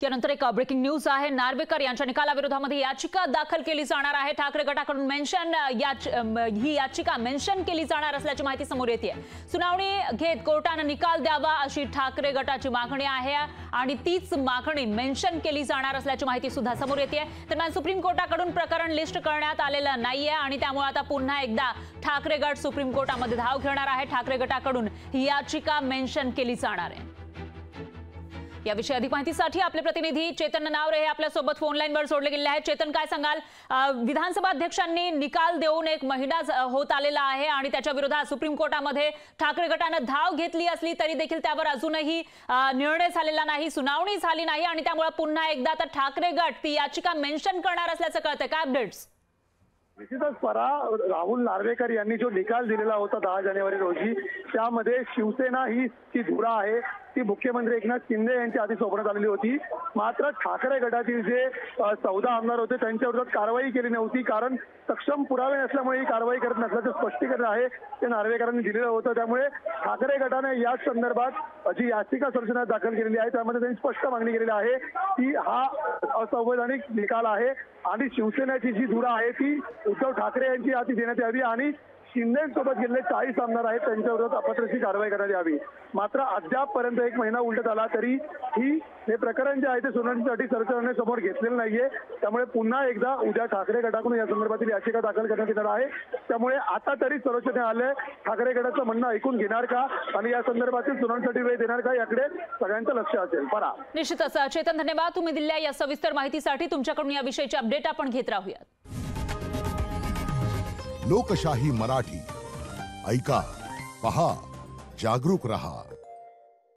त्यानंतर एक breaking news आहे। नार्वेकर यांच्या निकालाविरोधामध्ये याचिका दाखल केली जाणार आहे। ठाकरे गटाकडून ही याचिका मेन्शन केली जाणार असल्याची माहिती समोर येते। सुनावणी घेत कोर्टाने निकाल द्यावा अशी ठाकरे गटाची मागणी आहे आणि तीच मागणी मेन्शन केली जाणार असल्याची माहिती सुद्धा समोर येते। दरम्यान सुप्रीम कोर्टाकडून प्रकरण लिस्ट करण्यात आलेलं नाहीये आणि त्यामुळे आता पुन्हा एकदा ठाकरे गट सुप्रीम कोर्टामध्ये धाव घेणार आहे। ठाकरे गटाकडून ही याचिका मेन्शन केली जाणार आहे। याविषयी अधिक माहितीसाठी आपले प्रतिनिधी चेतन नावरे हे आपल्या सोबत फोन लाईनवर जोडले गेले आहेत। चेतन, काय सांगाल? विधानसभा अध्यक्षांनी निकाल देऊन एक महिना होत आलेला आहे आणि त्याच्या विरोधात सुप्रीम कोर्टामध्ये ठाकरे गटाने धाव घेतली असली तरी देखील त्यावर अजूनही निर्णय झालेला नाही, सुनावणी झाली नाही आणि त्यामुळे पुन्हा एकदा तर ठाकरे गट ती याचिका मेन्शन करणार असल्याचं कळतंय। काय अपडेट्स? निश्चितच परा राहुल नार्वेकर यांनी जो निकाल दिलेला होता 10 जानेवारी रोजी, त्यामध्ये शिवसेना ही ती धुरा आहे ती मुख्यमंत्री एकनाथ शिंदे यांच्या आधी सोपवण्यात आलेली होती। मात्र ठाकरे गटातील जे 14 आमदार होते त्यांच्या विरोधात कारवाई केली नव्हती, कारण सक्षम पुरावे नसल्यामुळे ही कारवाई करत नसल्याचं स्पष्टीकरण आहे ते नार्वेकरांनी दिलेलं होतं। त्यामुळे ठाकरे गटाने या संदर्भात जी याचिका सर्वोच्च दाखल केलेली आहे त्यामध्ये त्यांनी स्पष्ट मागणी केलेली आहे की हा असंवैधानिक निकाल आहे आणि शिवसेनेची जी धुरा आहे ती उद्धव ठाकरे यांची हाती देण्यात यावी आणि शिंदेसोबत गेलेले 40 आमदार आहेत त्यांच्या विरोधात अपात्रची कारवाई करण्यात यावी। मात्र अद्यापपर्यंत एक महिना उलटत आला तरी हे प्रकरण जे आहे ते सुनावणीसाठी सर्वोच्च समोर घेतलेलं नाहीये। त्यामुळे पुन्हा एकदा उद्या ठाकरे गटाकडून या संदर्भातील याचिका दाखल करण्यात येणार आहे। त्यामुळे आता तरी सर्वोच्च न्यायालय ठाकरे गटाचं म्हणणं ऐकून घेणार का आणि या संदर्भातील सुनावणीसाठी वेळ देणार का याकडे सगळ्यांचं लक्ष असेल। परा निश्चितच चेतन, धन्यवाद तुम्ही दिलेल्या या सविस्तर माहितीसाठी। तुमच्याकडून या विषयीची अपडेट आपण घेत राहूयात। लोकशाही मराठी ऐका, पहा, जागरूक रहा।